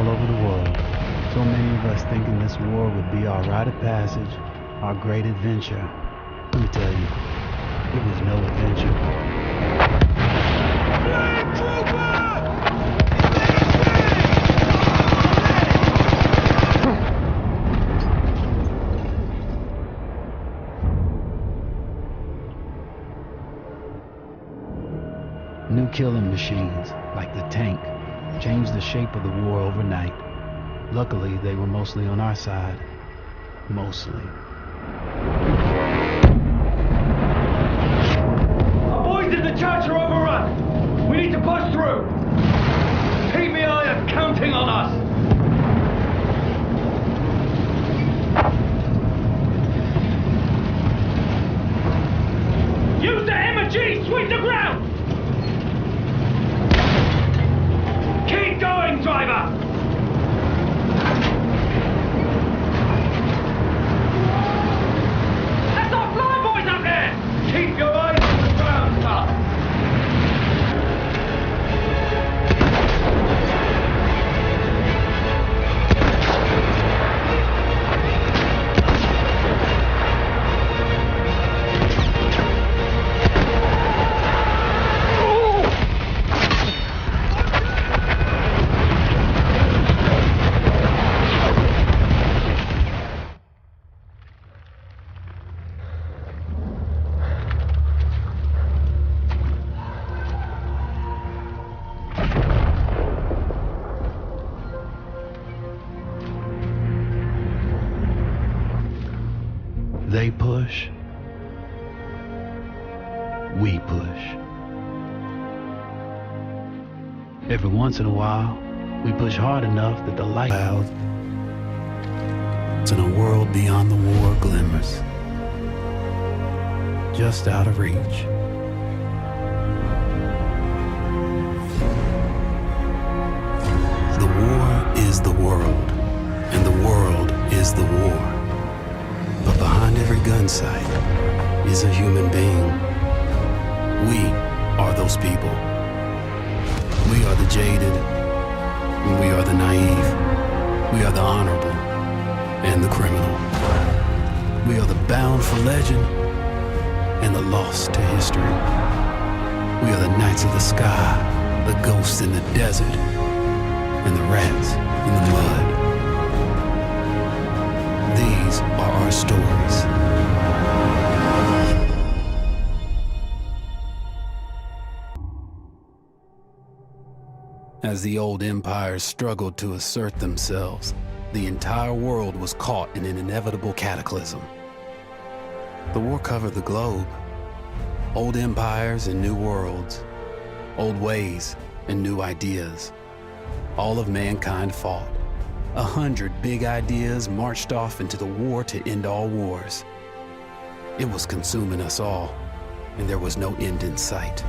all over the world. So many of us thinking this war would be our rite of passage, our great adventure. Let me tell you, it was no adventure. Flag trooper! New killing machines, like the tank, changed the shape of the war overnight. Luckily, they were mostly on our side. Mostly. Our boys in the church are overrun. We need to push through. PBI are counting on us. Use the M&G! Sweep the ground! Keep going, driver! That's our flyboys up there! Keep your eyes on the ground, sir! They push. We push. Every once in a while, we push hard enough that the light clouds in a world beyond the war glimmers, just out of reach. The war is the world, and the world is the war. But behind every gun sight is a human being. We are those people. We are the jaded, and we are the naive. We are the honorable and the criminal. We are the bound for legend and the lost to history. We are the knights of the sky, the ghosts in the desert, and the rats in the mud. These are our stories. As the old empires struggled to assert themselves, the entire world was caught in an inevitable cataclysm. The war covered the globe. Old empires and new worlds. Old ways and new ideas. All of mankind fought. 100 big ideas marched off into the war to end all wars. It was consuming us all, and there was no end in sight.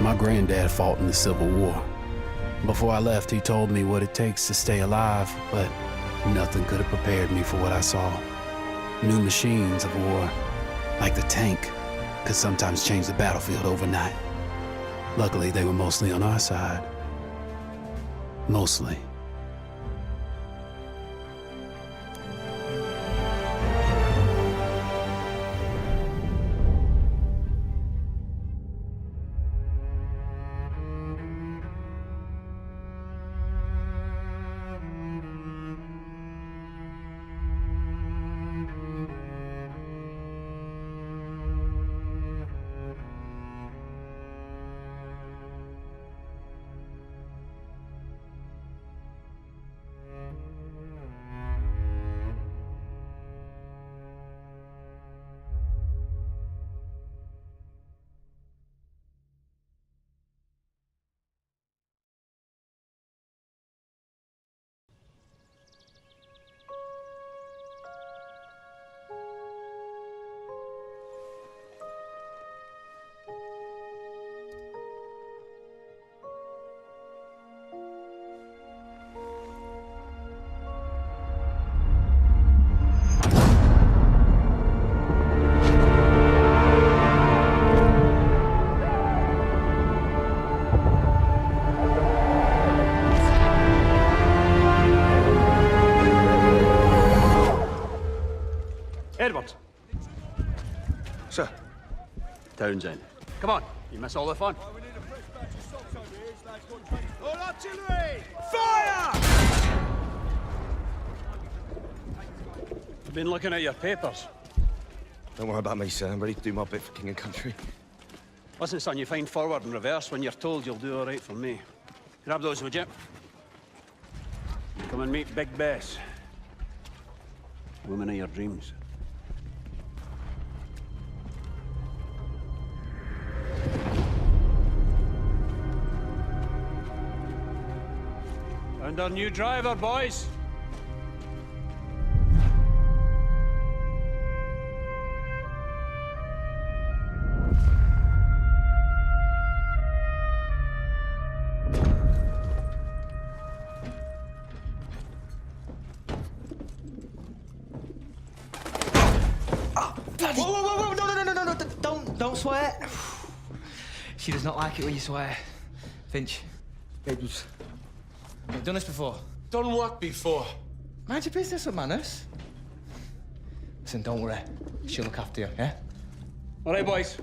My granddad fought in the Civil War. Before I left, he told me what it takes to stay alive, but nothing could have prepared me for what I saw. New machines of war, like the tank, could sometimes change the battlefield overnight. Luckily, they were mostly on our side. Mostly. Edward. Sir. Townsend. Come on, you miss all the fun. We need a fresh batch of salts over here. This lad's got training. All artillery! Fire! I've been looking at your papers. Don't worry about me, sir. I'm ready to do my bit for king and country. Listen, son, you find forward and reverse when you're told you'll do all right for me. Grab those, would you? Come and meet Big Bess. Woman of your dreams. Found our new driver, boys. Whoa, no, don't swear. She does not like it when you swear. Finch, Edwards, you've done this before. Done what before? Mind your business with manners. Listen, don't worry. She'll look after you, yeah? All right, boys.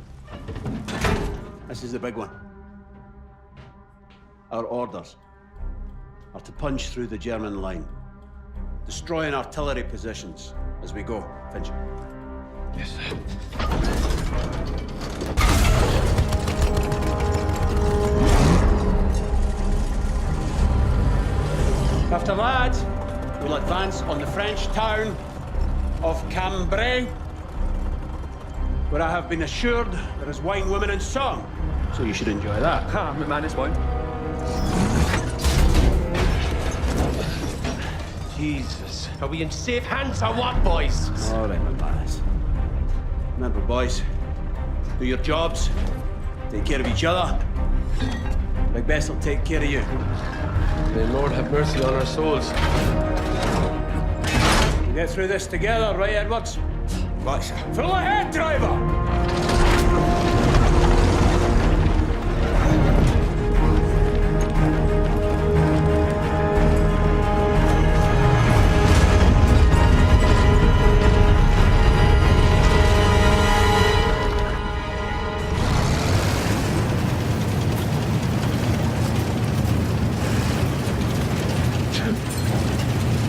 This is the big one. Our orders are to punch through the German line, destroying artillery positions as we go. Finch. Yes, sir. After that, we'll advance on the French town of Cambrai, where I have been assured there is wine, women, and song. So you should enjoy that. Ah, my man is wine. Jesus. Are we in safe hands or what, boys? All right, my boys. Remember, boys, do your jobs, take care of each other. Big Bess will take care of you. May the Lord have mercy on our souls. We'll get through this together, right, Edwards? Right, sir. Full ahead, driver!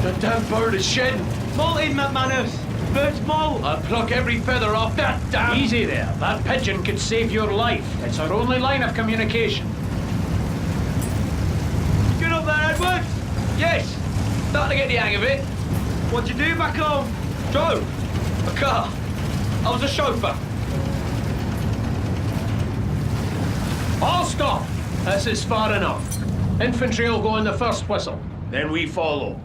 That damn bird is shedding. Molting, McManus. Bird's molt. I'll pluck every feather off that damn... Easy there. That pigeon could save your life. It's our only line of communication. Get up there, Edwards. Yes. Starting to get the hang of it. What'd you do back home? Drove. A car. I was a chauffeur. All stop. This is far enough. Infantry will go in the first whistle. Then we follow.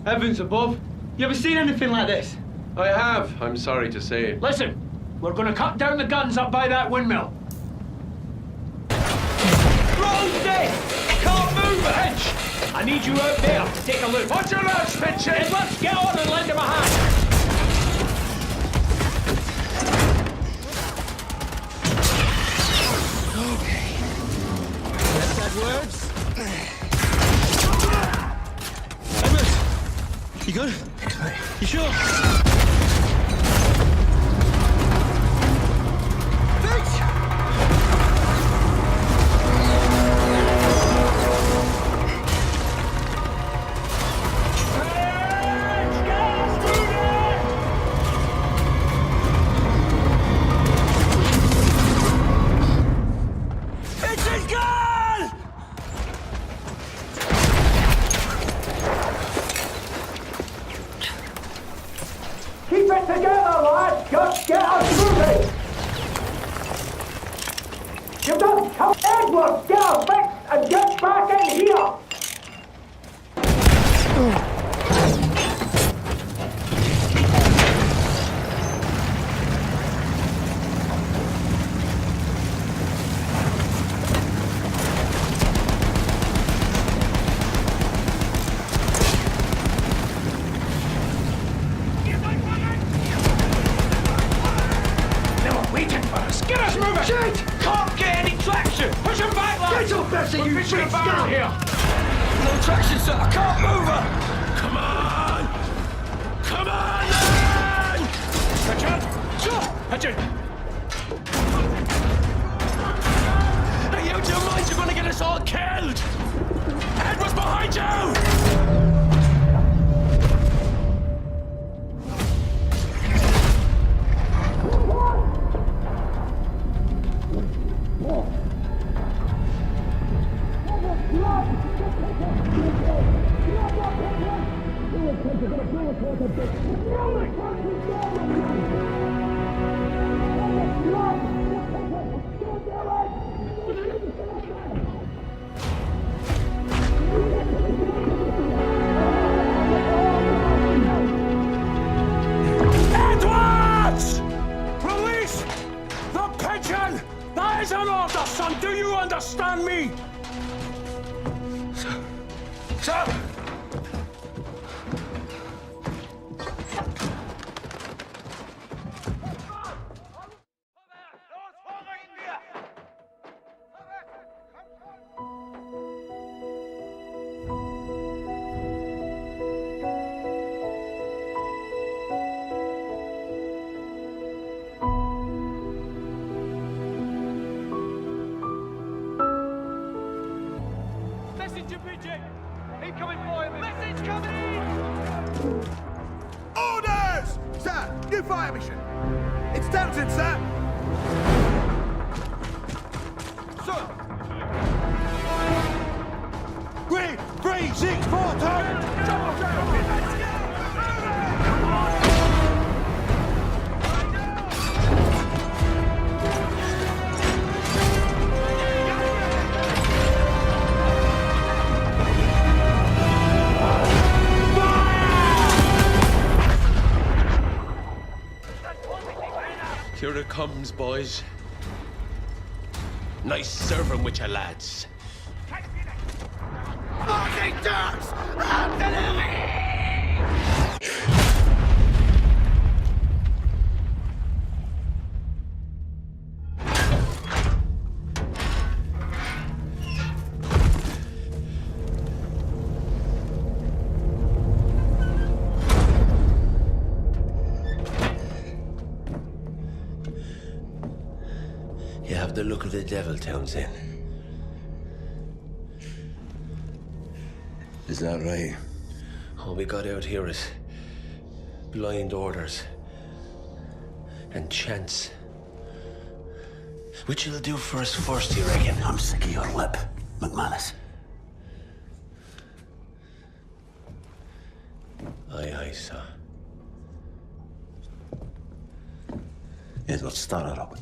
Heavens above. You ever seen anything like this? I have, I'm sorry to say. Listen, we're gonna cut down the guns up by that windmill. Roll's dead! Can't move it! Finch, I need you out there to take a look. Watch your lads, Finch! Let's get on and lend him a hand. Words. Edward! You good? You sure? Keep it together, lads! Just get us moving! You don't come, Edward! Get us fixed and get back in here! Get us moving! Shit! Can't get any traction! Push him back, lads! Get off Bessie, you We're fixing big a barrel scum! here! No traction, sir! I can't move her! Come on! Come on, then! Richard! Richard! Are you out of your mind? You're gonna get us all killed! Edward's behind you! Edwards! Release the pigeon! That is an order, son! Do you understand me? Sir! Messenger pigeon! Incoming fire! Message coming in! Orders! Sir, new fire mission. It's Townsend, sir. Sir. 3, 6, 4, turn! Double down! Let's go! Here it comes, boys. Nice serving with your lads. Marching ducks! Artillery! You have the look of the devil, Townsend. Is that right? All we got out here is blind orders and chance. Which will do for us first, you reckon? I'm sick of your lip, McManus. Aye, aye, sir. Edward, start her up.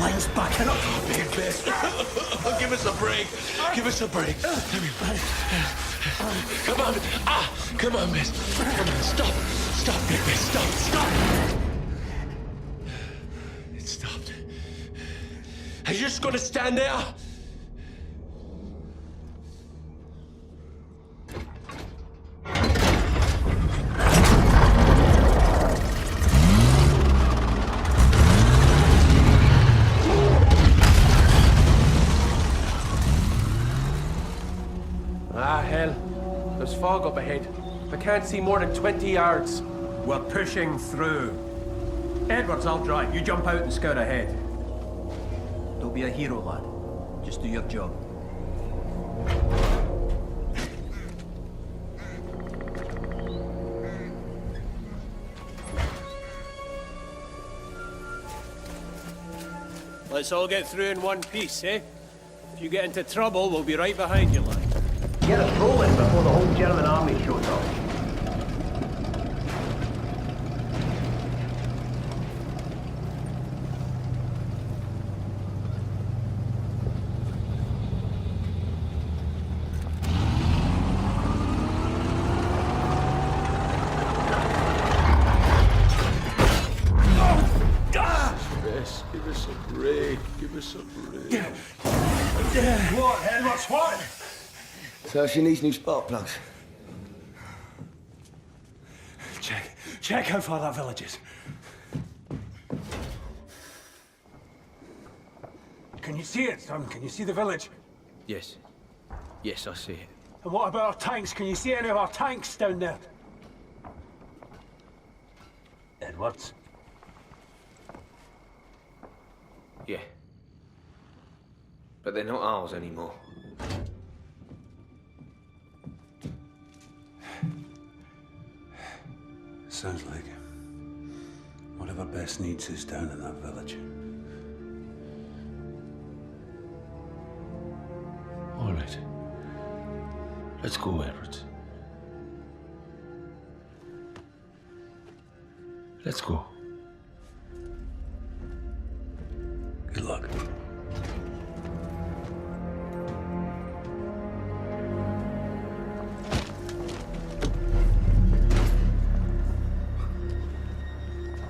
Line's backing up. Big best. Give us a break. Give us a break. Come on. Come on, miss. Come on, stop. Stop, big best. Stop. It stopped. Are you just gonna stand there? Hell. There's fog up ahead. I can't see more than 20 yards. We're pushing through. Edwards, I'll drive. You jump out and scout ahead. Don't be a hero, lad. Just do your job. Let's all get through in one piece, eh? If you get into trouble, we'll be right behind you, lad. Get us rolling before the whole German army shows up. Yes, give us a break. Give us a break. What, Edwards, what? So she needs new spark plugs. Check how far that village is. Can you see it, son? Can you see the village? Yes. Yes, I see it. And what about our tanks? Can you see any of our tanks down there? Edwards? Yeah. But they're not ours anymore. Sounds like whatever Bess needs is down in that village. All right. Let's go, Edward. Let's go. Good luck.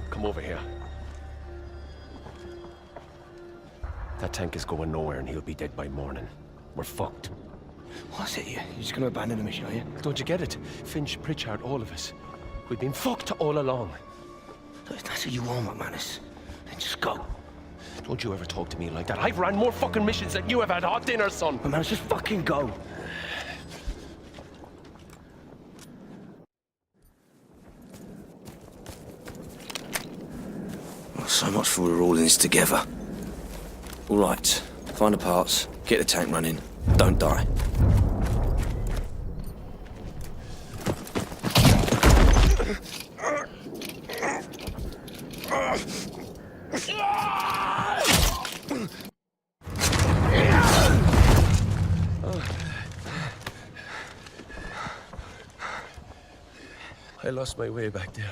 Come over here. That tank is going nowhere and he'll be dead by morning. We're fucked. What's it you? You're just gonna abandon the mission, are you? Don't you get it? Finch, Pritchard, all of us. We've been fucked all along. Look, if that's what you want, McManus, then just go. Don't you ever talk to me like that. I've ran more fucking missions than you have had hot dinner, son. McManus, just fucking go. Well, so much for we're all in this together. All right, find the parts, get the tank running, don't die. I lost my way back there.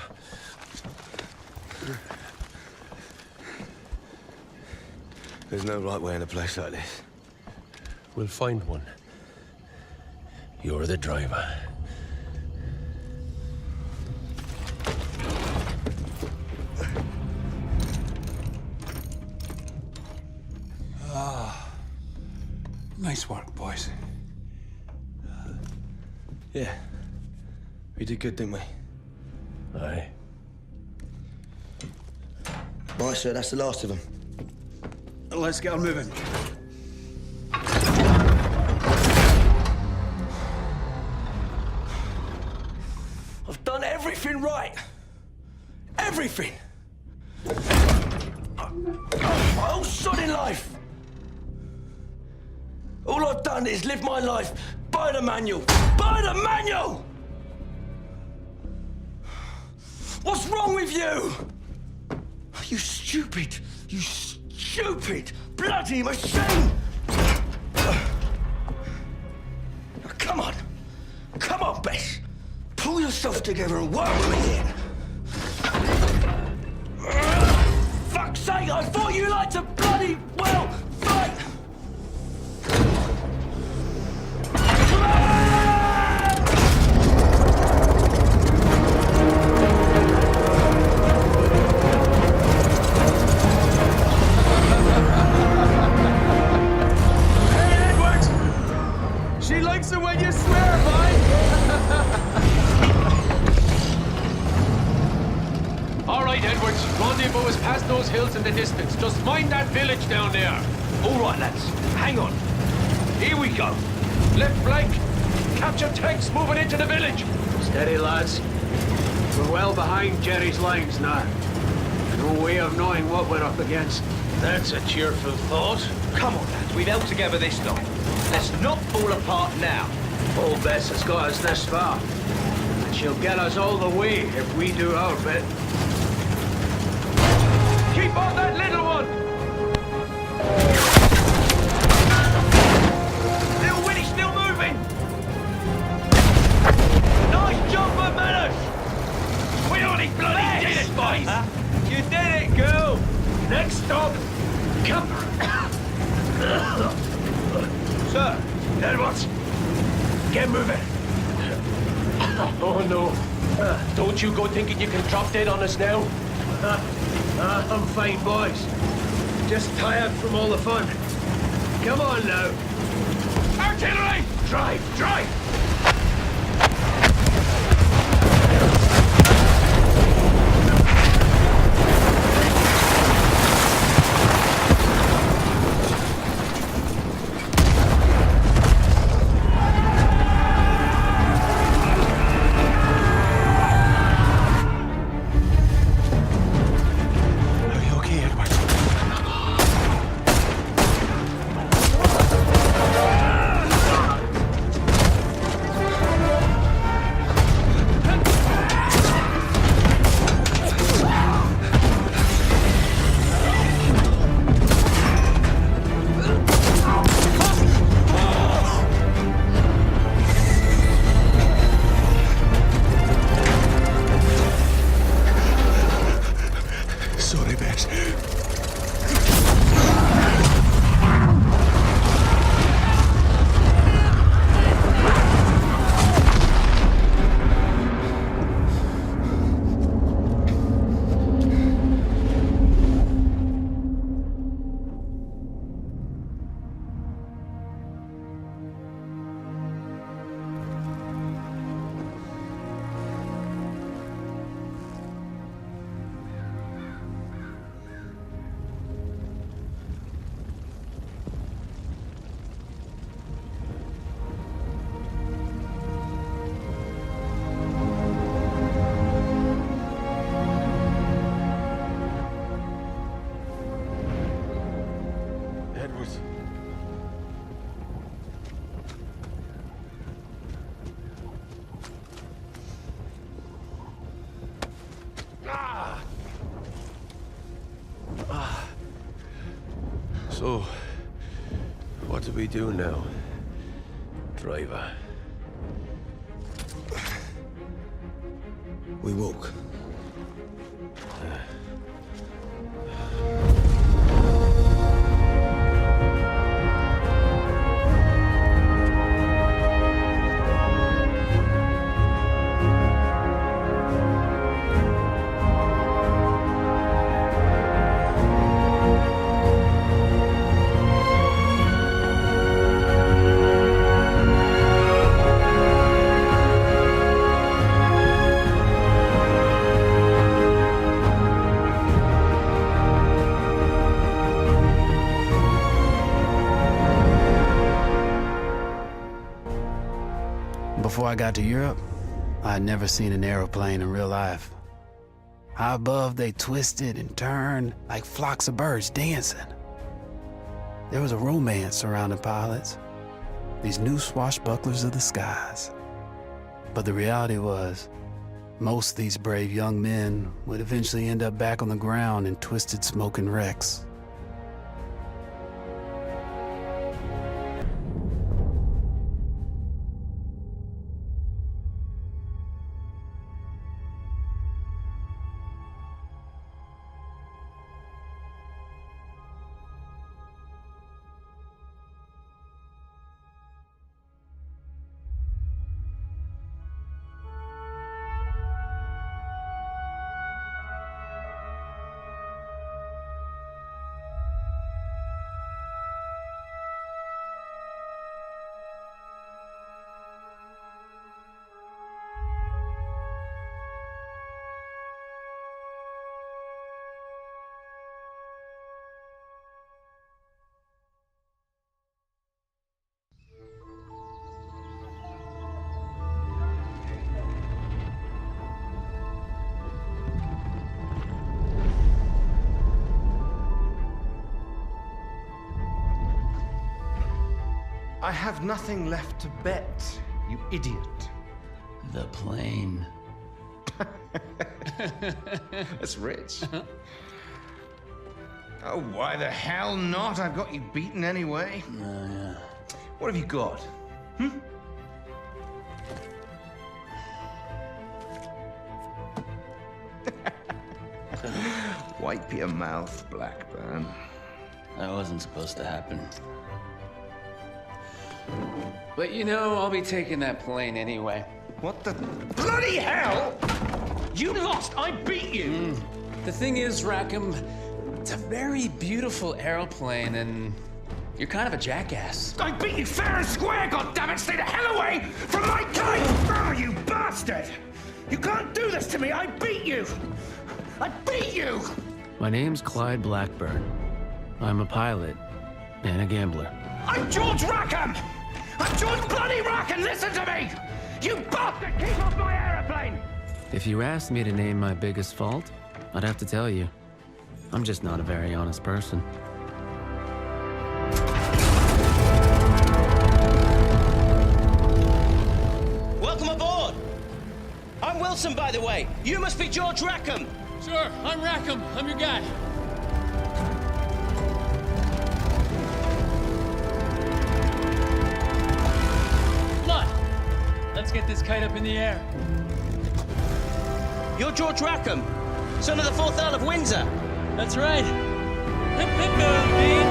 There's no right way in a place like this. We'll find one. You're the driver. Nice work, boys. Yeah. We did good, didn't we? Aye. Right, sir, that's the last of them. Let's get on moving. I've done everything right. Everything. My whole sodding life. All I've done is live my life by the manual. By the manual! What's wrong with you? You stupid, bloody machine! Now, come on, Bess. Pull yourself together and work with me here. Fuck's sake, I thought you liked to bloody down there. All right, lads. Hang on. Here we go. Left flank. Capture tanks moving into the village. Steady, lads. We're well behind Jerry's lines now. No way of knowing what we're up against. That's a cheerful thought. Come on, lads. We've held together this time. Let's not fall apart now. Old Bess has got us this far. And she'll get us all the way if we do our bit. Keep on that little one! Little Winnie's still moving! Nice job for manners! We only bloody did it, boys! You did it, girl! Next stop, Cumber. Sir, Edwards, get moving. Oh no. Don't you go thinking you can drop dead on us now. I'm fine, boys. Just tired from all the fun. Come on now. Artillery! Drive, drive! Sorry, Bess. Edwards. So, what do we do now, driver? We walk. Before I got to Europe, I had never seen an aeroplane in real life. High above, they twisted and turned like flocks of birds dancing. There was a romance surrounding pilots, these new swashbucklers of the skies. But the reality was, most of these brave young men would eventually end up back on the ground in twisted smoking wrecks. I have nothing left to bet, you idiot. The plane. That's rich. Oh, why the hell not? I've got you beaten anyway. Yeah. What have you got? Wipe your mouth, Blackburn. That wasn't supposed to happen. But you know, I'll be taking that plane anyway. What the bloody hell? You lost! I beat you! The thing is, Rackham, it's a very beautiful aeroplane, and you're kind of a jackass. I beat you fair and square, goddammit! Stay the hell away from my kite! Oh, you bastard! You can't do this to me! I beat you! I beat you! My name's Clyde Blackburn. I'm a pilot and a gambler. I'm George Rackham! I'm George bloody Rackham! Listen to me! You bastard! Keep off my aeroplane! If you asked me to name my biggest fault, I'd have to tell you. I'm just not a very honest person. Welcome aboard! I'm Wilson, by the way. You must be George Rackham. Sure, I'm Rackham. I'm your guy. Come on. Let's get this kite up in the air. You're George Rackham, son of the 4th Earl of Windsor. That's right. Hip, hip, Bean.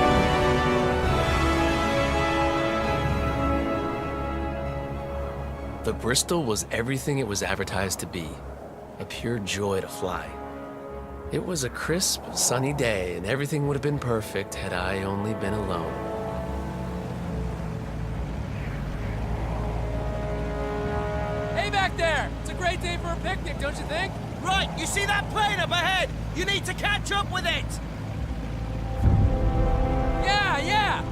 The Bristol was everything it was advertised to be. A pure joy to fly. It was a crisp, sunny day, and everything would have been perfect had I only been alone. Hey back there! It's a great day for a picnic, don't you think? Right, you see that plane up ahead? You need to catch up with it. Yeah.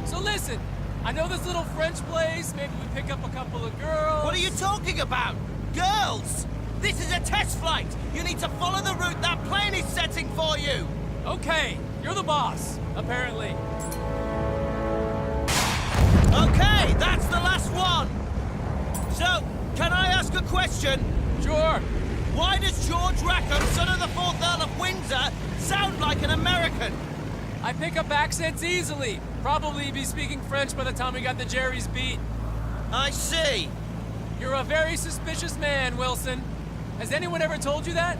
So listen, I know this little French place. Maybe we pick up a couple of girls. What are you talking about? Girls! This is a test flight. You need to follow the route that plane is setting for you. Okay, you're the boss, apparently. Okay, that's the last one. So, can I ask a question? Sure. Why does George Rackham, son of the 4th Earl of Windsor, sound like an American? I pick up accents easily. Probably be speaking French by the time we got the Jerry's beat. I see. You're a very suspicious man, Wilson. Has anyone ever told you that?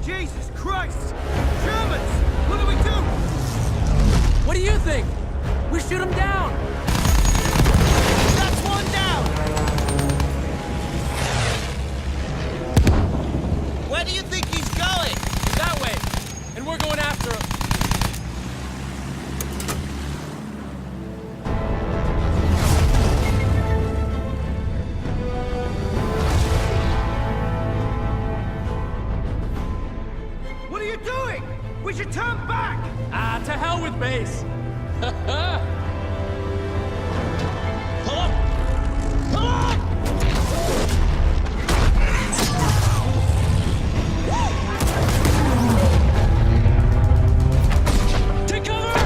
Jesus Christ! Germans! What do we do? What do you think? We shoot them down! That's one down! Where do you think he's going? That way. And we're going after him. What are you doing? We should turn back! To hell with base. Pull up! Pull up! Take cover!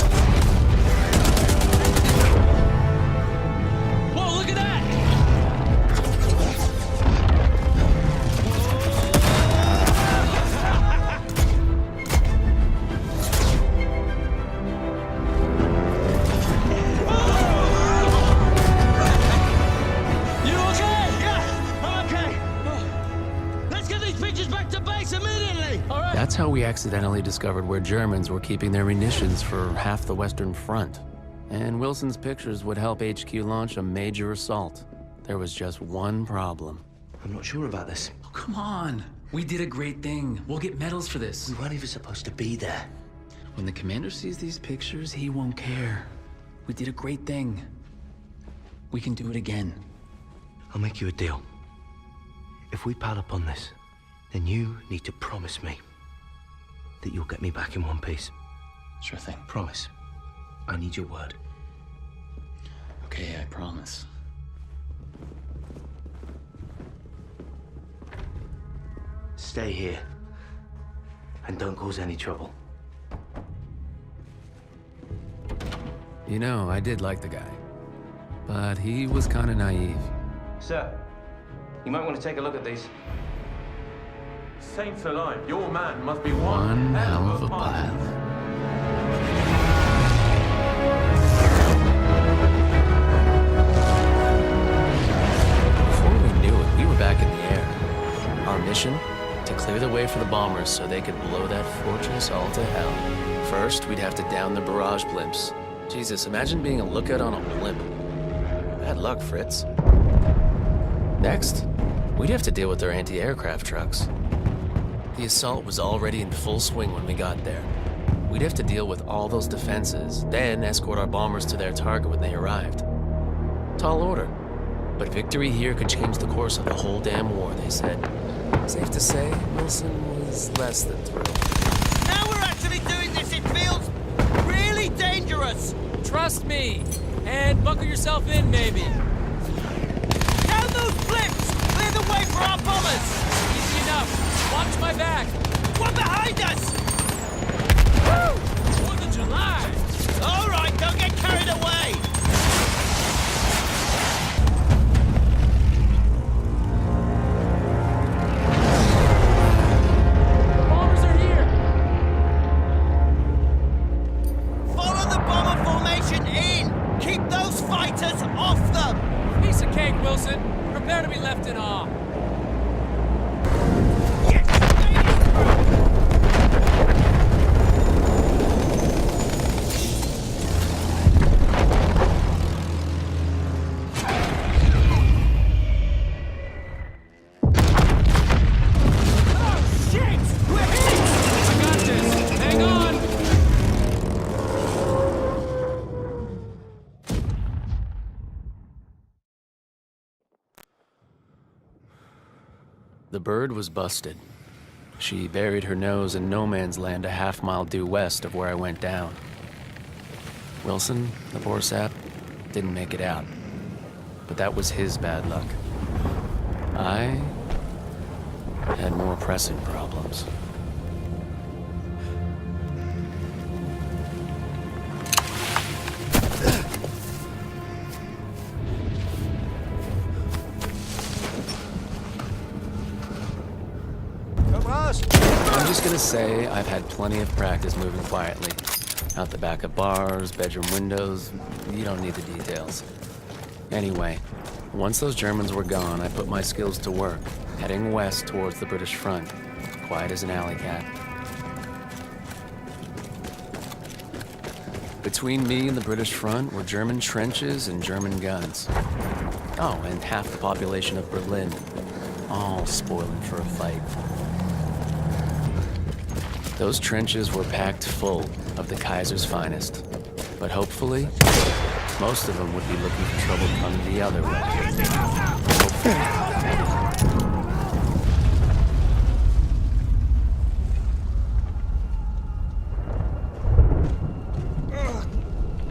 Whoa, look at that! You okay? Yeah, I'm okay. Let's get these pictures back to base immediately! All right. That's how we accidentally discovered where Germans were keeping their munitions for half the Western Front. And Wilson's pictures would help HQ launch a major assault. There was just one problem. I'm not sure about this. Oh, come on. We did a great thing. We'll get medals for this. We weren't even supposed to be there. When the commander sees these pictures, he won't care. We did a great thing. We can do it again. I'll make you a deal. If we pile up on this, then you need to promise me that you'll get me back in one piece. Sure thing. Promise. I need your word. Okay, I promise. Stay here. And don't cause any trouble. You know, I did like the guy. But he was kind of naive. Sir, you might want to take a look at these. Saints alive, your man must be One hell of a pilot. Before we knew it, we were back in the air. Our mission? To clear the way for the bombers so they could blow that fortress all to hell. First, we'd have to down the barrage blimps. Jesus, imagine being a lookout on a blimp. Bad luck, Fritz. Next, we'd have to deal with their anti-aircraft trucks. The assault was already in full swing when we got there. We'd have to deal with all those defenses, then escort our bombers to their target when they arrived. Tall order. But victory here could change the course of the whole damn war, they said. Safe to say, Wilson was less than thrilled. Now we're actually doing this, it feels really dangerous. Trust me. And buckle yourself in, maybe. Down those flips! Clear the way for our bombers! Easy enough. Watch my back. One behind us! Woo! 4th of July! All right, don't get carried away! The bombers are here! Follow the bomber formation in! Keep those fighters off them! Piece of cake, Wilson. Prepare to be left in awe. The bird was busted. She buried her nose in no man's land a half-mile due west of where I went down. Wilson, the poor sap, didn't make it out. But that was his bad luck. I had more pressing problems. I'm just gonna say I've had plenty of practice moving quietly. Out the back of bars, bedroom windows, you don't need the details. Anyway, once those Germans were gone, I put my skills to work, heading west towards the British front, quiet as an alley cat. Between me and the British front were German trenches and German guns. Oh, and half the population of Berlin, all spoiling for a fight. Those trenches were packed full of the Kaiser's finest. But hopefully, most of them would be looking for trouble coming the other way.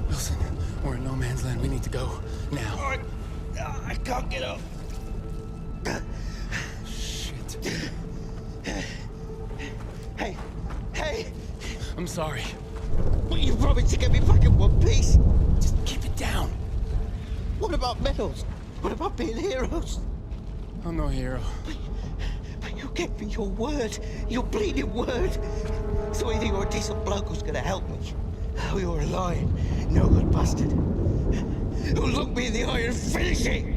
Wilson, we're in no man's land. We need to go now. I can't get up. Shit. Hey! I'm sorry. But you promised to get me back in one piece! Just keep it down. What about medals? What about being heroes? I'm no hero. But you gave me your word. Your bleeding word. So either you're a decent bloke who's gonna help me, or you're a lying, no good bastard who'll look me in the eye and finish it!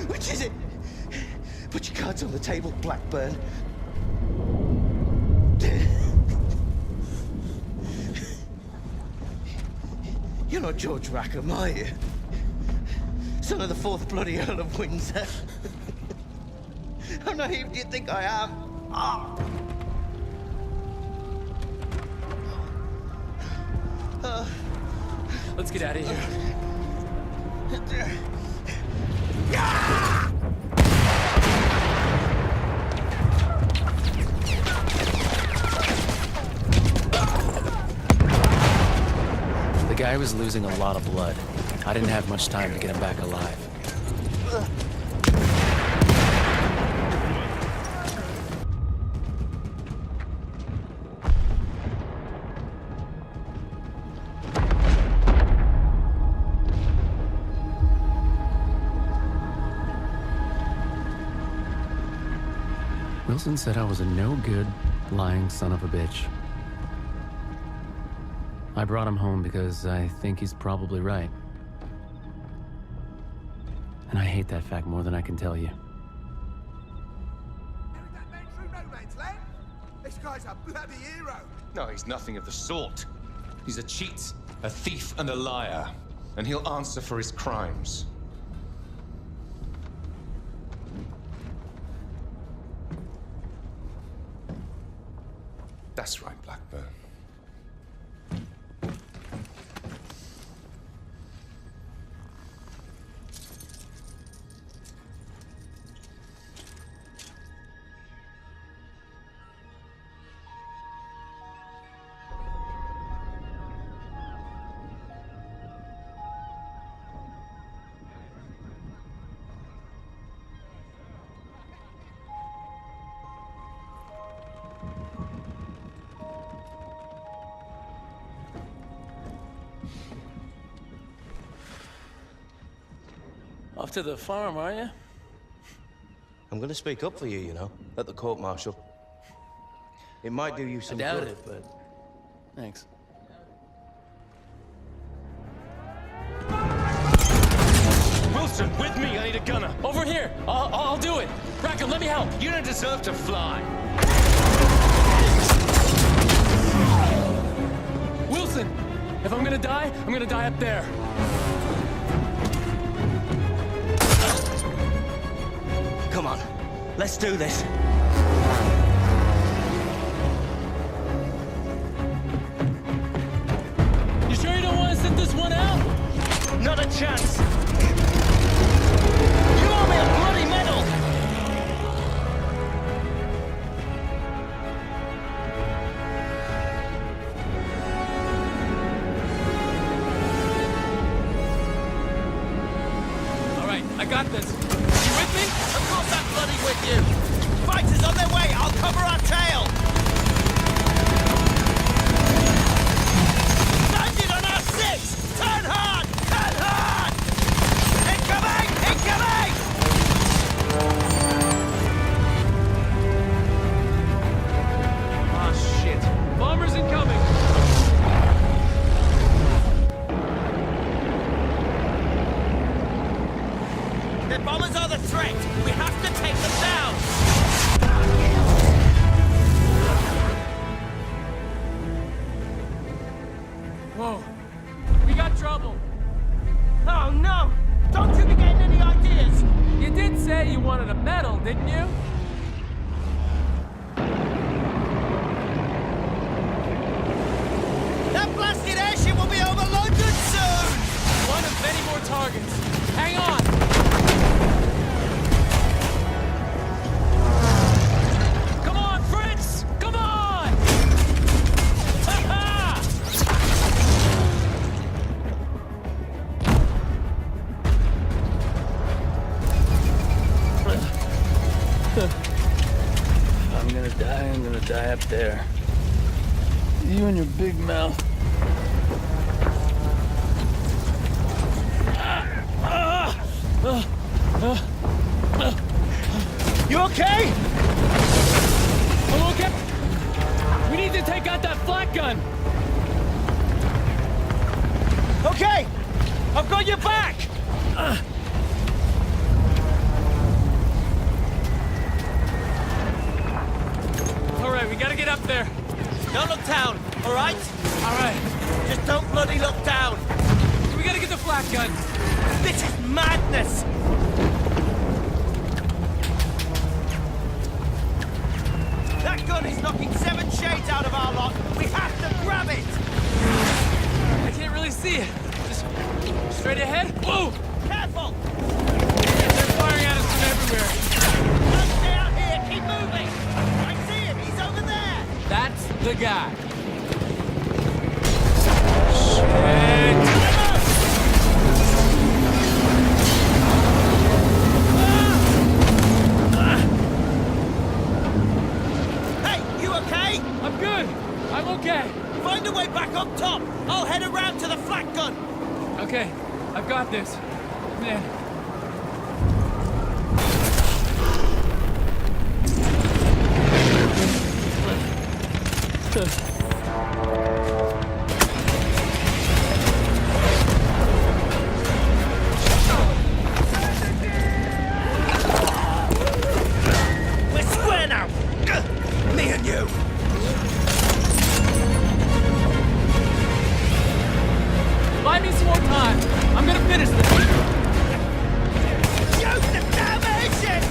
Which is it? Put your cards on the table, Blackburn. You're not George Rackham, are you? Son of the 4th bloody Earl of Windsor. How naive do you think I am? Let's get out of here. The guy was losing a lot of blood. I didn't have much time to get him back alive. Wilson said I was a no-good, lying son of a bitch. I brought him home because I think he's probably right. And I hate that fact more than I can tell you. Carried that man through no man's land? This guy's a bloody hero. No, he's nothing of the sort. He's a cheat, a thief, and a liar. And he'll answer for his crimes. That's right, Blackburn. Off to the farm, are you? I'm gonna speak up for you, you know, at the court-martial. It might do you some good. I doubt it, but thanks. Wilson, with me. I need a gunner. Over here. I'll do it. Rackham, let me help. You don't deserve to fly. Wilson, if I'm gonna die up there. Come on, let's do this. You sure you don't want to sit this one out? Not a chance. You owe me a bloody medal. All right, I got this. You with me? Of course I'm bloody with you. Fighters on their way. I'll cover our tail. Landed on our six. Turn hard. Turn hard. Incoming. Incoming. Ah, shit. Bombers incoming. The bombers are the threat. We have to take them down. Whoa. We got trouble. Oh no! Don't you be getting any ideas. You did say you wanted a medal, didn't you? That blasted airship will be over London soon. One of many more targets. Hang on. Come on, Fritz! Come on! Ha-ha! I'm gonna die up there. You and your big mouth. You okay? I'm okay. We need to take out that flak gun. Okay! I've got your back! All right, we gotta get up there. Don't look down, all right? All right, Just don't bloody look down. we gotta get the flak gun. This is madness! That gun is knocking 7 shades out of our lot. We have to grab it! I can't really see it. Just straight ahead. Whoa! Careful! They're firing at us from everywhere. Don't stay out here, keep moving! I see him, he's over there! That's the guy. Shit! Hey, you okay? I'm good. I'm okay. Find a way back up top. I'll head around to the flak gun. Okay, I've got this. Man. We're square now! Me and you! Buy me some more time. I'm gonna finish this. Use the damn engine!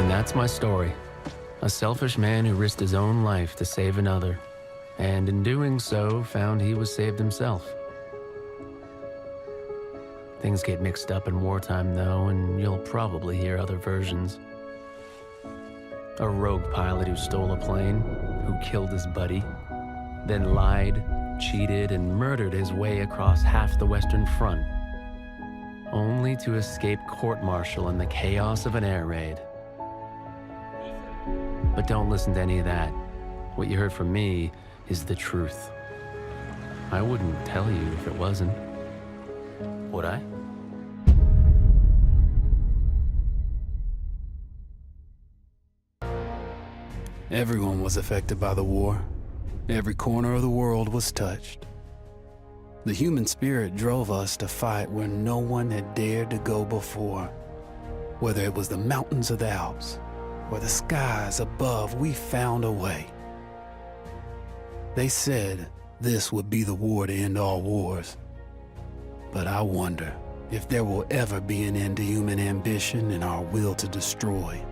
That's my story. A selfish man who risked his own life to save another, and in doing so, found he was saved himself. Things get mixed up in wartime, though, and you'll probably hear other versions. A rogue pilot who stole a plane, who killed his buddy, then lied, cheated, and murdered his way across half the Western Front, only to escape court-martial in the chaos of an air raid. But don't listen to any of that. What you heard from me is the truth. I wouldn't tell you if it wasn't. Would I? Everyone was affected by the war. Every corner of the world was touched. The human spirit drove us to fight where no one had dared to go before. Whether it was the mountains of the Alps, or the skies above, we found a way. They said this would be the war to end all wars. But I wonder if there will ever be an end to human ambition and our will to destroy.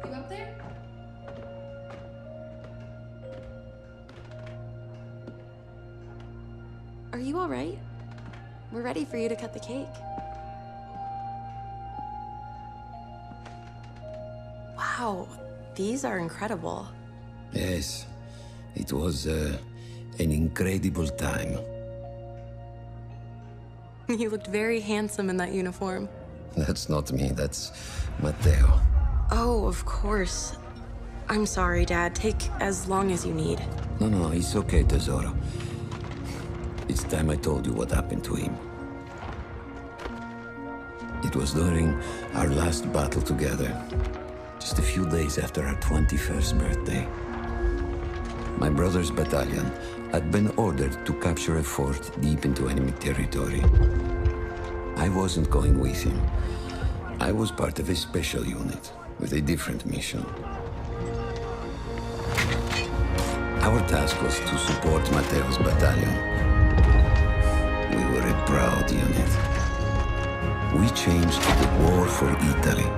You up there? Are you all right? We're ready for you to cut the cake. Wow, these are incredible. Yes, it was an incredible time. You looked very handsome in that uniform. That's not me, that's Matteo. Oh, of course. I'm sorry, Dad. Take as long as you need. No, it's okay, Tesoro. It's time I told you what happened to him. It was during our last battle together, just a few days after our 21st birthday. My brother's battalion had been ordered to capture a fort deep into enemy territory. I wasn't going with him. I was part of a special unit with a different mission. Our task was to support Matteo's battalion. We were a proud unit. We changed the war for Italy.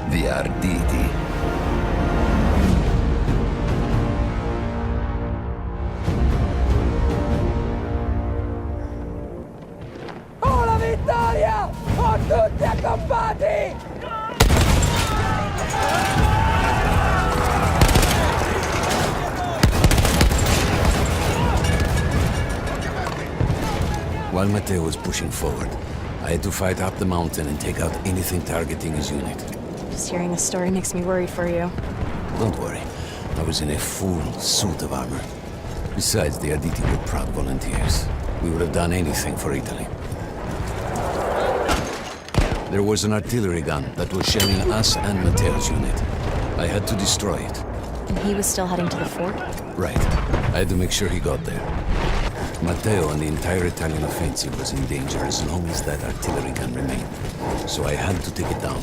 The Arditi. Oh, la vittoria! Oh, tutti accompati! While Matteo was pushing forward, I had to fight up the mountain and take out anything targeting his unit. Just hearing this story makes me worried for you. Don't worry. I was in a full suit of armor. Besides, the Arditi were proud volunteers. We would have done anything for Italy. There was an artillery gun that was shelling us and Matteo's unit. I had to destroy it. And he was still heading to the fort? Right. I had to make sure he got there. Matteo and the entire Italian offensive was in danger as long as that artillery gun remained. So I had to take it down.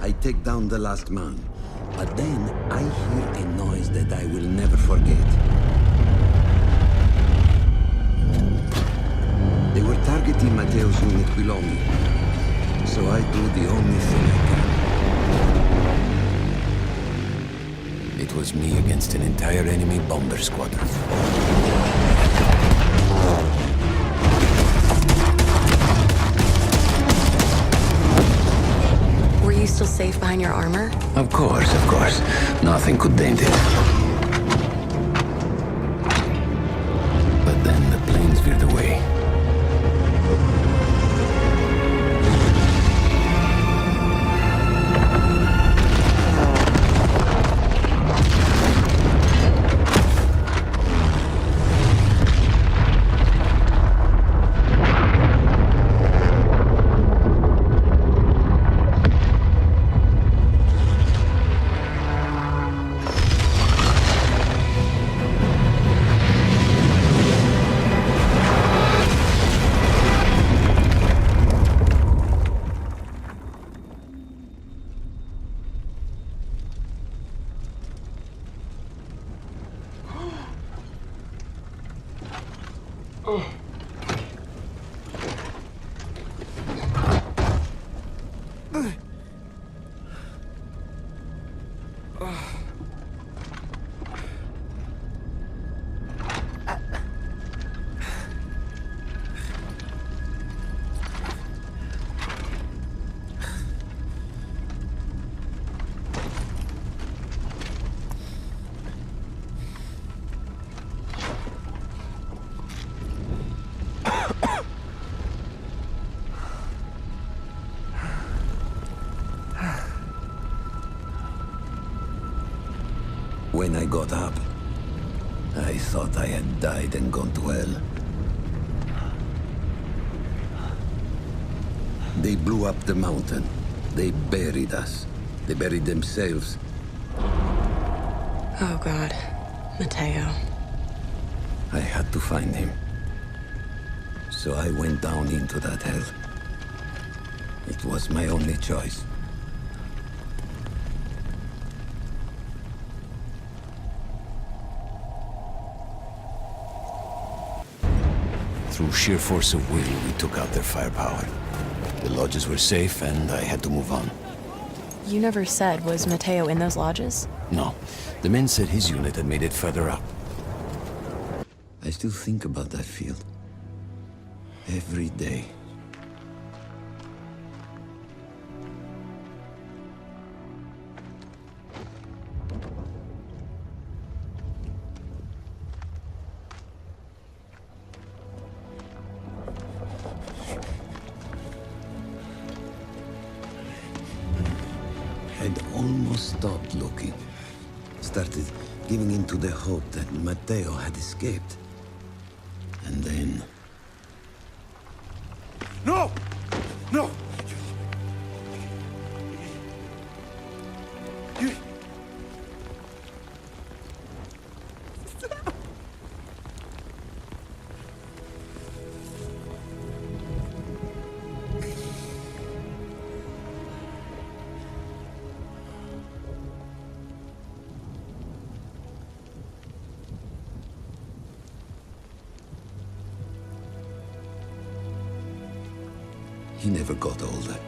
I take down the last man, but then I hear a noise that I will never forget. They were targeting Matteo's unit below me, so I do the only thing I can. It was me against an entire enemy bomber squadron. Were you still safe behind your armor? Of course, of course. Nothing could dent it. But then the planes veered away. When I got up, I thought I had died and gone to hell. They blew up the mountain. They buried us. They buried themselves. Oh, God. Matteo. I had to find him. So I went down into that hell. It was my only choice. Through sheer force of will, we took out their firepower. The lodges were safe, and I had to move on. You never said, was Matteo in those lodges? No. The men said his unit had made it further up. I still think about that field. Every day. I'd almost stopped looking. Started giving in to the hope that Matteo had escaped. And then... No! No! He never got older.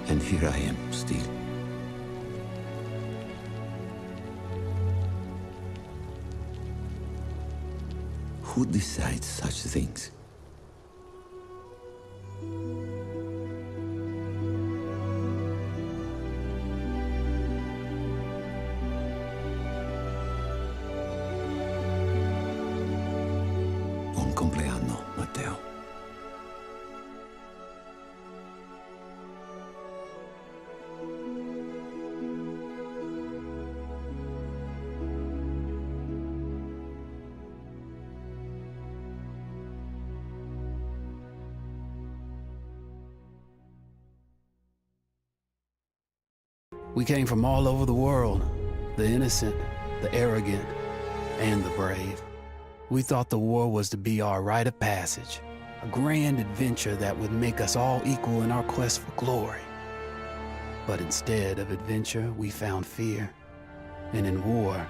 And here I am, still. Who decides such things? Buon compleanno, Matteo. We came from all over the world, the innocent, the arrogant, and the brave. We thought the war was to be our rite of passage, a grand adventure that would make us all equal in our quest for glory. But instead of adventure, we found fear. And in war,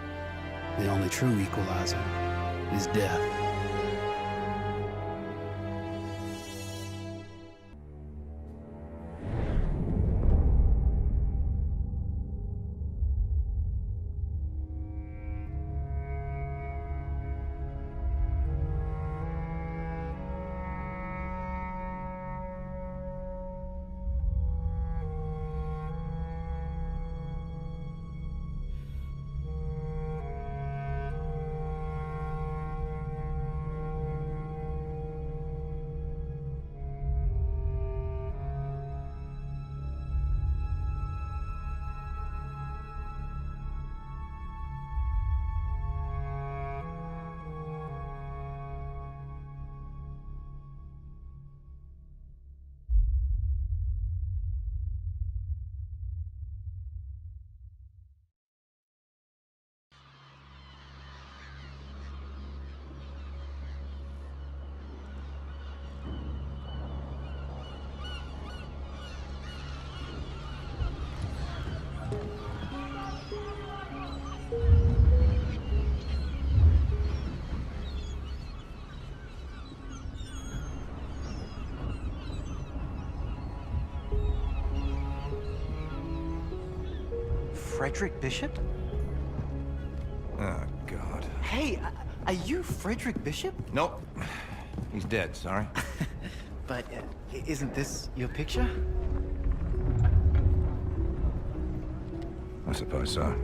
the only true equalizer is death. Frederick Bishop? Oh, God. Hey, are you Frederick Bishop? Nope. He's dead, sorry. But isn't this your picture? I suppose so.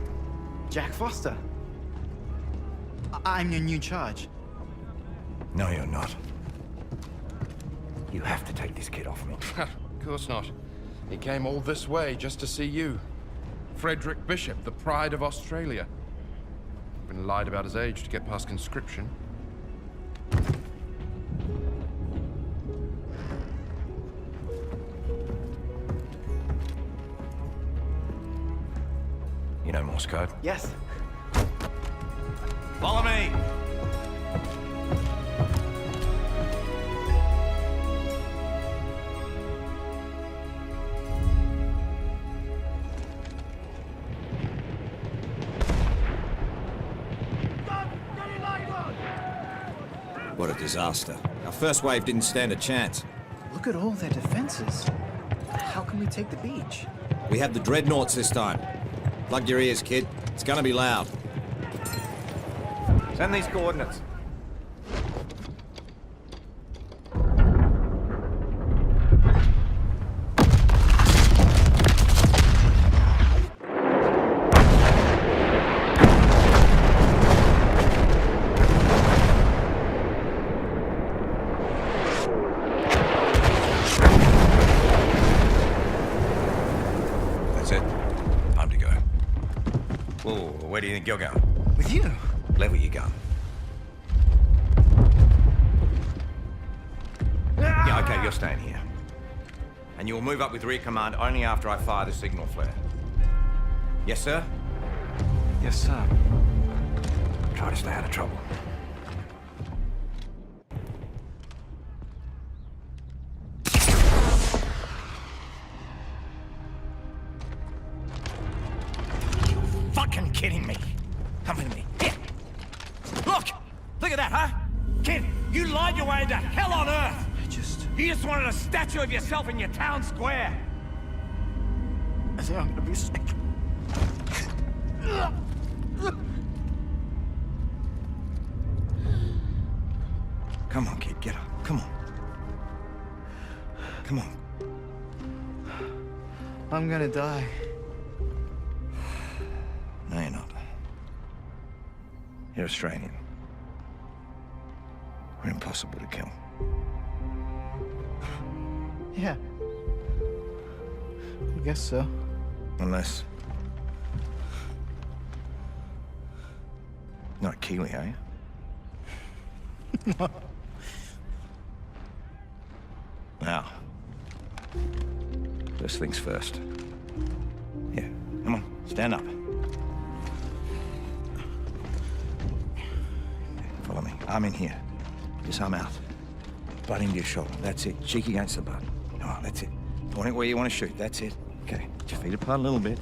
Jack Foster. I'm your new charge. No, you're not. You have to take this kid off me. Of course not. He came all this way just to see you. Frederick Bishop, the pride of Australia. Been lied about his age to get past conscription. You know Morse code? Yes. Follow me! What a disaster. Our first wave didn't stand a chance. Look at all their defenses. How can we take the beach? We have the dreadnoughts this time. Plug your ears, kid. It's gonna be loud. Send these coordinates. Where do you think you're going? With you. Level your gun. Yeah, okay, you're staying here. And you will move up with rear command only after I fire the signal flare. Yes, sir? Yes, sir. Try to stay out of trouble. Fucking kidding me. Come with me. Here. Look at that, huh? Kid, you lied your way into hell on earth. You just wanted a statue of yourself in your town square. I think I'm gonna be sick. Come on, kid, get up. Come on. Come on. I'm gonna die. No, you're not. You're Australian. We're impossible to kill. Yeah. I guess so. Unless... Not a Kiwi, are you? No. Now. First things first. Yeah, come on. Stand up. Follow me. Arm in here. Just arm out. Butt into your shoulder. That's it. Cheek against the butt. All right, that's it. Point it where you want to shoot. That's it. Okay. Put your feet apart a little bit.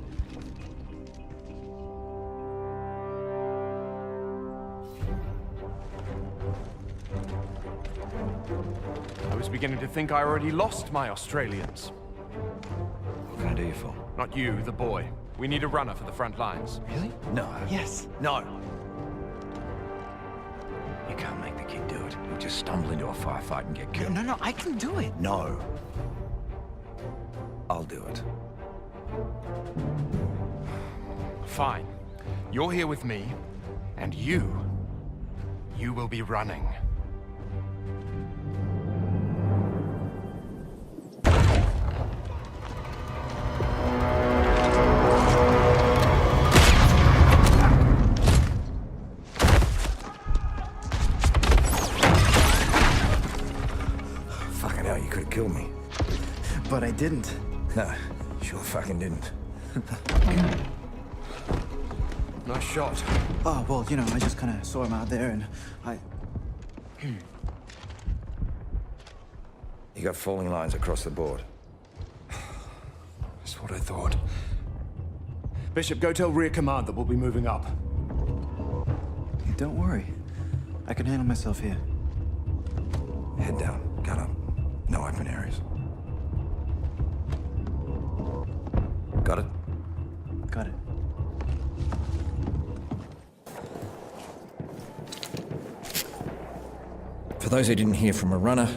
I was beginning to think I already lost my Australians. What can I do you for? Not you, the boy. We need a runner for the front lines. Really? No. Yes. No. You can't make the kid do it. He'll just stumble into a firefight and get killed. No, I can do it. No. I'll do it. Fine. You're here with me, and you will be running. Fucking hell, you could have killed me. But I didn't. No, sure fucking didn't. Nice shot. Oh, well, you know, I just kind of saw him out there and I... You got falling lines across the board. That's what I thought. Bishop, go tell rear command that we'll be moving up. Hey, don't worry. I can handle myself here. Head down, gun up. No open areas. Got it? Got it. For those who didn't hear from a runner,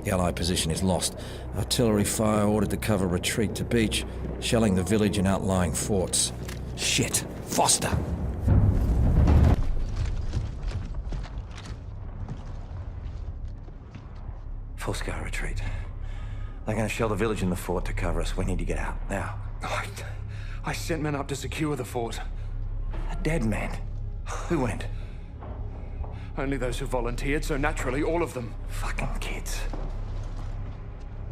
the Allied position is lost. Artillery fire ordered to cover retreat to beach, shelling the village and outlying forts. Shit! Foster! Full scale retreat. They're gonna shell the village and the fort to cover us. We need to get out, now. I sent men up to secure the fort. A dead man? Who went? Only those who volunteered, so naturally, all of them. Fucking kids.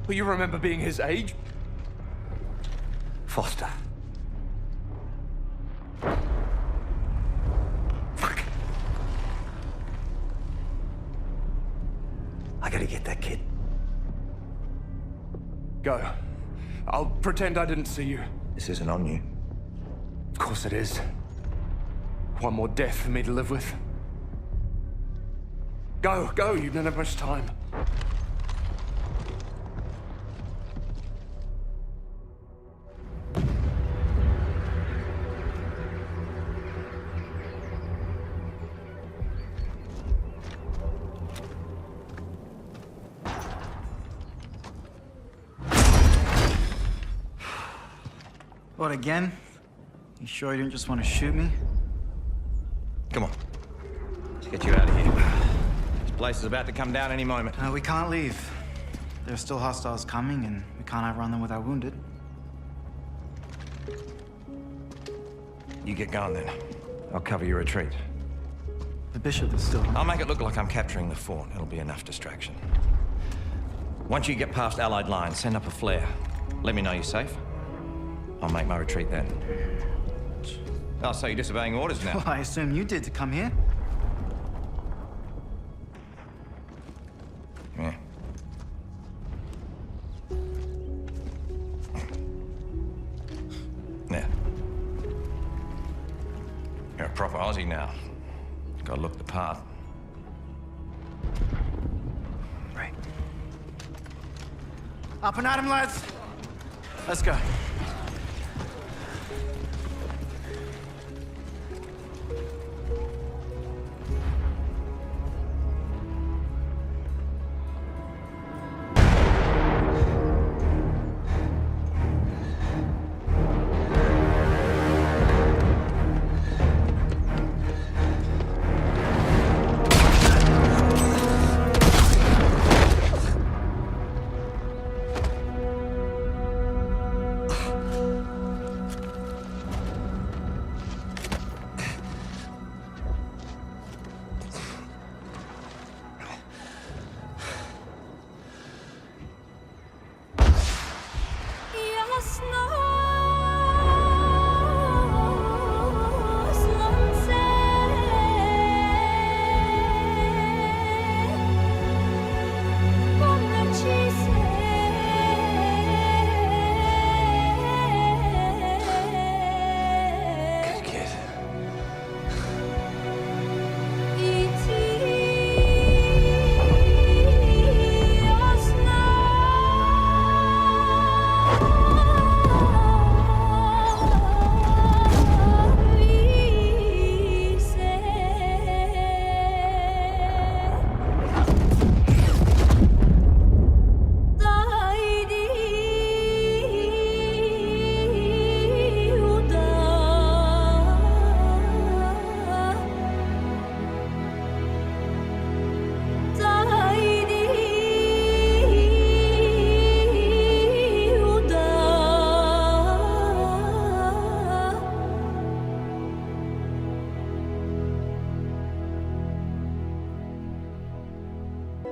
But you remember being his age? Foster. Fuck. I gotta get that kid. Go. I'll pretend I didn't see you. This isn't on you. Of course it is. One more death for me to live with. Go, you don't have much time. What, again? You sure you didn't just want to shoot me? Come on. Let's get you out of here. This place is about to come down any moment. We can't leave. There are still hostiles coming, and we can't outrun them with our wounded. You get going then. I'll cover your retreat. The bishop is still... I'll make it look like I'm capturing the fort. It'll be enough distraction. Once you get past Allied lines, send up a flare. Let me know you're safe. I'll make my retreat then. Oh, so you're disobeying orders now? Well, I assume you did to come here. Yeah. Yeah. You're a proper Aussie now. Gotta look the part. Right. Up and at him, lads. Let's go.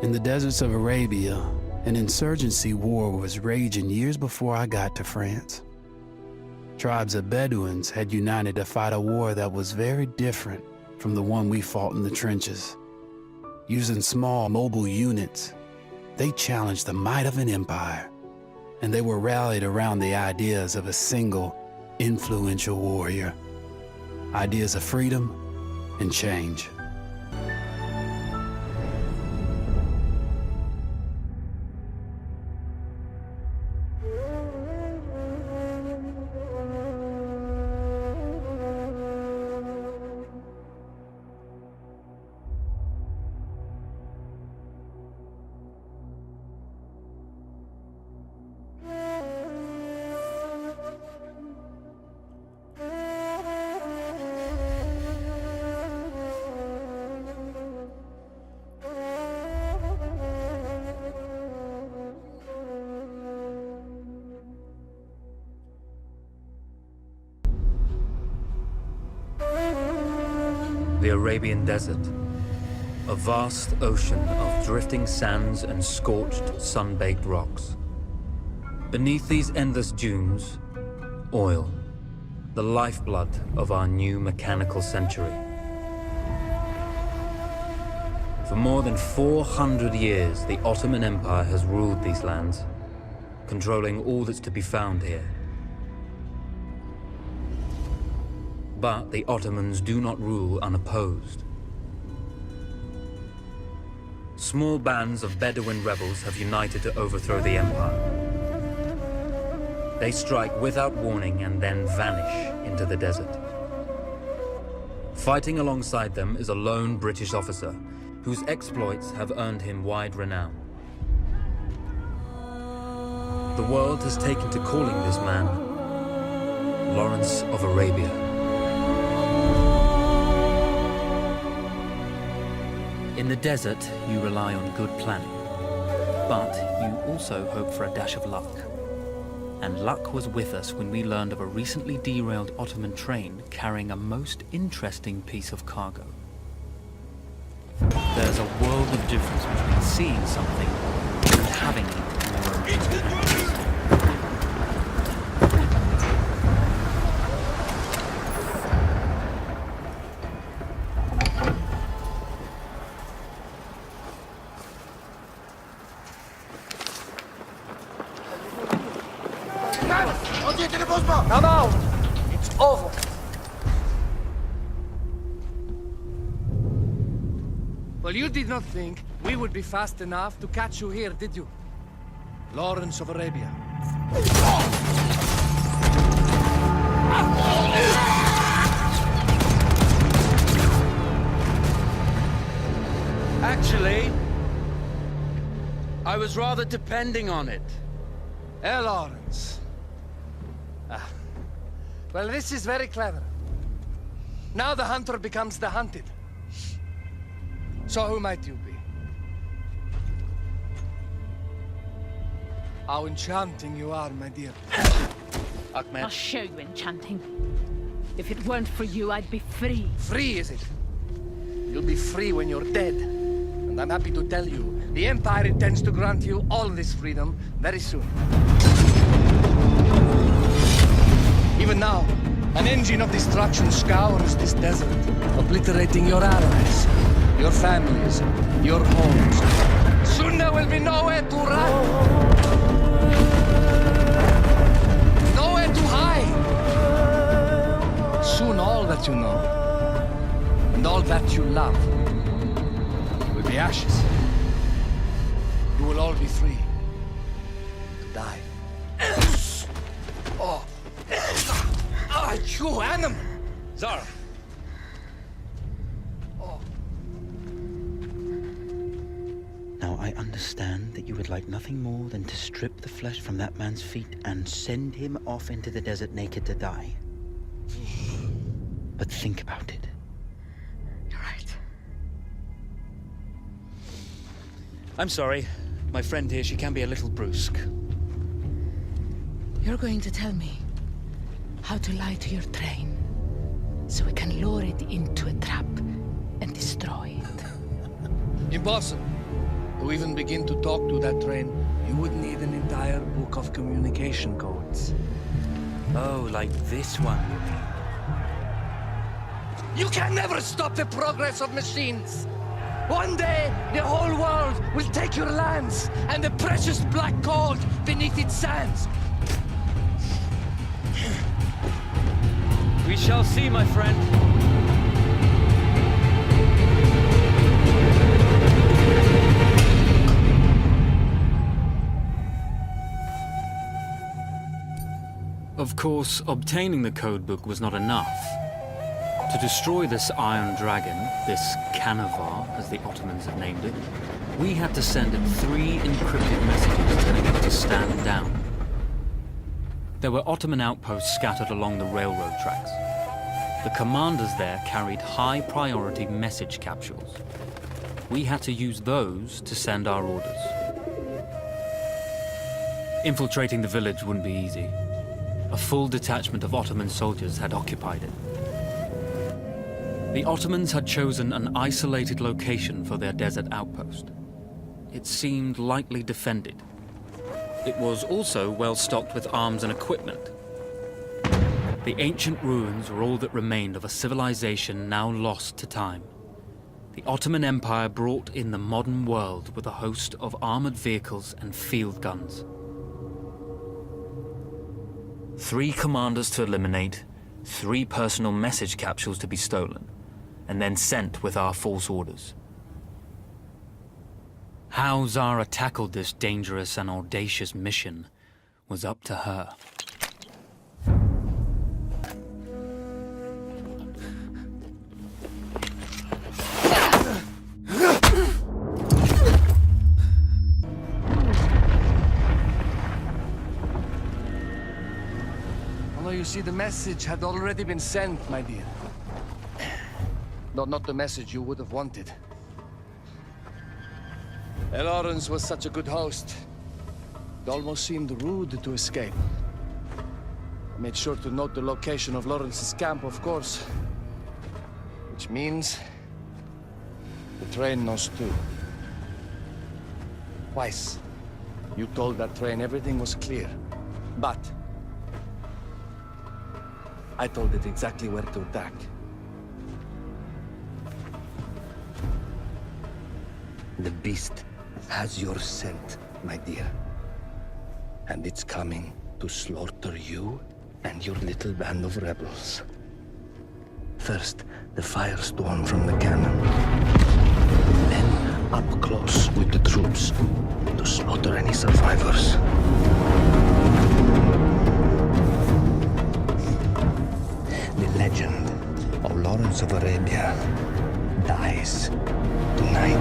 In the deserts of Arabia, an insurgency war was raging years before I got to France. Tribes of Bedouins had united to fight a war that was very different from the one we fought in the trenches. Using small, mobile units, they challenged the might of an empire, and they were rallied around the ideas of a single, influential warrior. Ideas of freedom and change. The Arabian Desert. A vast ocean of drifting sands and scorched, sun-baked rocks. Beneath these endless dunes, oil, the lifeblood of our new mechanical century. For more than 400 years, the Ottoman Empire has ruled these lands, controlling all that's to be found here. But the Ottomans do not rule unopposed. Small bands of Bedouin rebels have united to overthrow the empire. They strike without warning and then vanish into the desert. Fighting alongside them is a lone British officer whose exploits have earned him wide renown. The world has taken to calling this man Lawrence of Arabia. In the desert, you rely on good planning, but you also hope for a dash of luck. And luck was with us when we learned of a recently derailed Ottoman train carrying a most interesting piece of cargo. There's a world of difference between seeing something and having it in your own hands. Come out! It's over! Well, you did not think we would be fast enough to catch you here, did you? Lawrence of Arabia. Actually, I was rather depending on it. Lawrence. Well, this is very clever. Now the hunter becomes the hunted. So who might you be? How enchanting you are, my dear. Ahmed. I'll show you enchanting. If it weren't for you, I'd be free. Free, is it? You'll be free when you're dead. And I'm happy to tell you, the Empire intends to grant you all this freedom very soon. Even now, an engine of destruction scours this desert, obliterating your allies, your families, your homes. Soon there will be nowhere to run. Nowhere to hide. Soon all that you know, and all that you love, will be ashes. You will all be free to die. Oh. Ah, you animal! Zara! Now I understand that you would like nothing more than to strip the flesh from that man's feet and send him off into the desert naked to die. But think about it. You're right. I'm sorry. My friend here, she can be a little brusque. You're going to tell me how to lie to your train, so we can lure it into a trap and destroy it. Impossible. To even begin to talk to that train, you would need an entire book of communication codes. Oh, like this one. You can never stop the progress of machines! One day, the whole world will take your lands and the precious black gold beneath its sands. We shall see, my friend. Of course, obtaining the codebook was not enough. To destroy this Iron Dragon, this Canavar, as the Ottomans have named it, we had to send it 3 encrypted messages telling it to stand down. There were Ottoman outposts scattered along the railroad tracks. The commanders there carried high-priority message capsules. We had to use those to send our orders. Infiltrating the village wouldn't be easy. A full detachment of Ottoman soldiers had occupied it. The Ottomans had chosen an isolated location for their desert outpost. It seemed lightly defended. It was also well stocked with arms and equipment. The ancient ruins were all that remained of a civilization now lost to time. The Ottoman Empire brought in the modern world with a host of armored vehicles and field guns. 3 commanders to eliminate, 3 personal message capsules to be stolen, and then sent with our false orders. How Zara tackled this dangerous and audacious mission was up to her. Although you see, the message had already been sent, my dear. Though not the message you would have wanted. Lawrence was such a good host. It almost seemed rude to escape. I made sure to note the location of Lawrence's camp, of course. Which means the train knows too. Twice, you told that train everything was clear. But I told it exactly where to attack. The beast has your scent, my dear. And it's coming to slaughter you and your little band of rebels. First, the firestorm from the cannon. Then, up close with the troops to slaughter any survivors. The legend of Lawrence of Arabia dies tonight.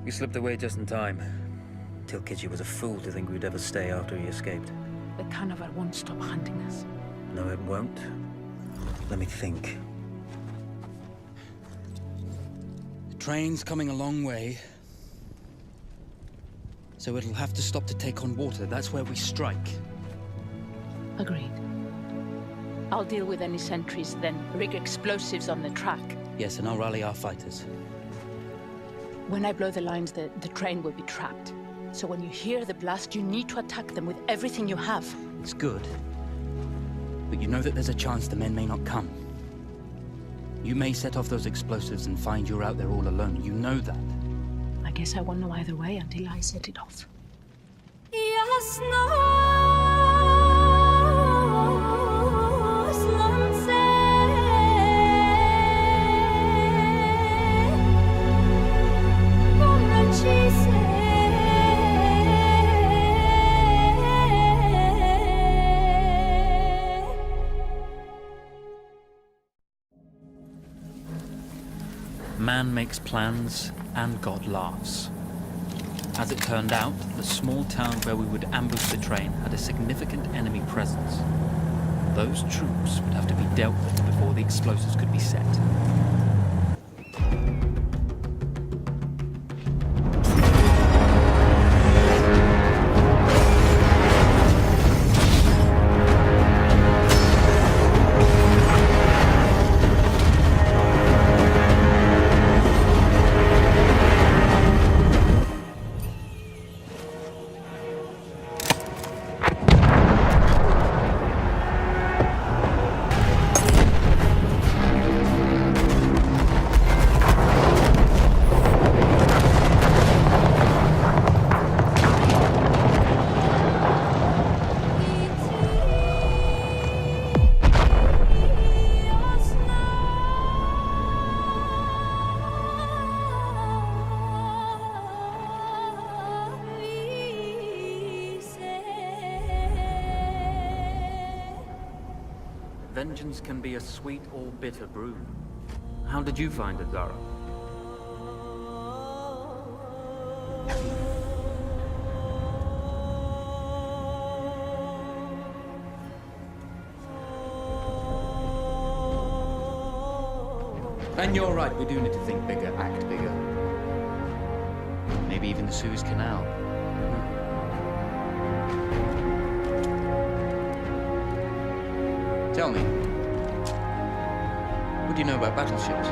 You slipped away just in time. Tilkitchi was a fool to think we'd ever stay after he escaped. The Canavar won't stop hunting us. No, it won't. Let me think. The train's coming a long way. So it'll have to stop to take on water. That's where we strike. Agreed. I'll deal with any sentries, then rig explosives on the track. Yes, and I'll rally our fighters. When I blow the lines, the train will be trapped. So when you hear the blast, you need to attack them with everything you have. It's good. But you know that there's a chance the men may not come. You may set off those explosives and find you're out there all alone. You know that. I guess I won't know either way until I set it off. Man makes plans, and God laughs. As it turned out, the small town where we would ambush the train had a significant enemy presence. Those troops would have to be dealt with before the explosives could be set. Vengeance can be a sweet or bitter brew. How did you find it, Zara? And you're right, we do need to think bigger, act bigger. Maybe even the Suez Canal. Tell me, what do you know about battleships?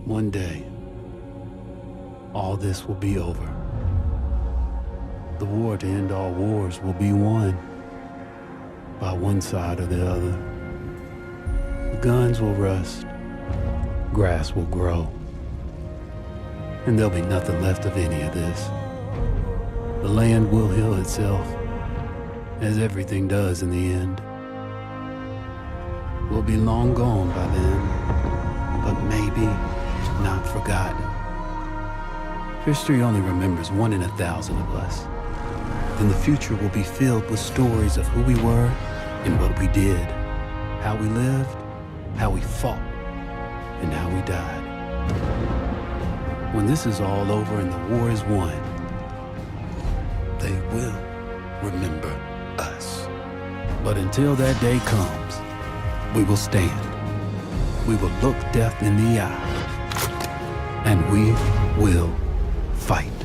One day, all this will be over. The war to end all wars will be won by one side or the other. The guns will rust, grass will grow, and there'll be nothing left of any of this. The land will heal itself, as everything does in the end. We'll be long gone by then, but maybe not forgotten. History only remembers 1 in 1,000 of us. Then the future will be filled with stories of who we were and what we did, how we lived, how we fought, and how we died. When this is all over and the war is won, they will remember us. But until that day comes, we will stand. We will look death in the eye. And we will fight.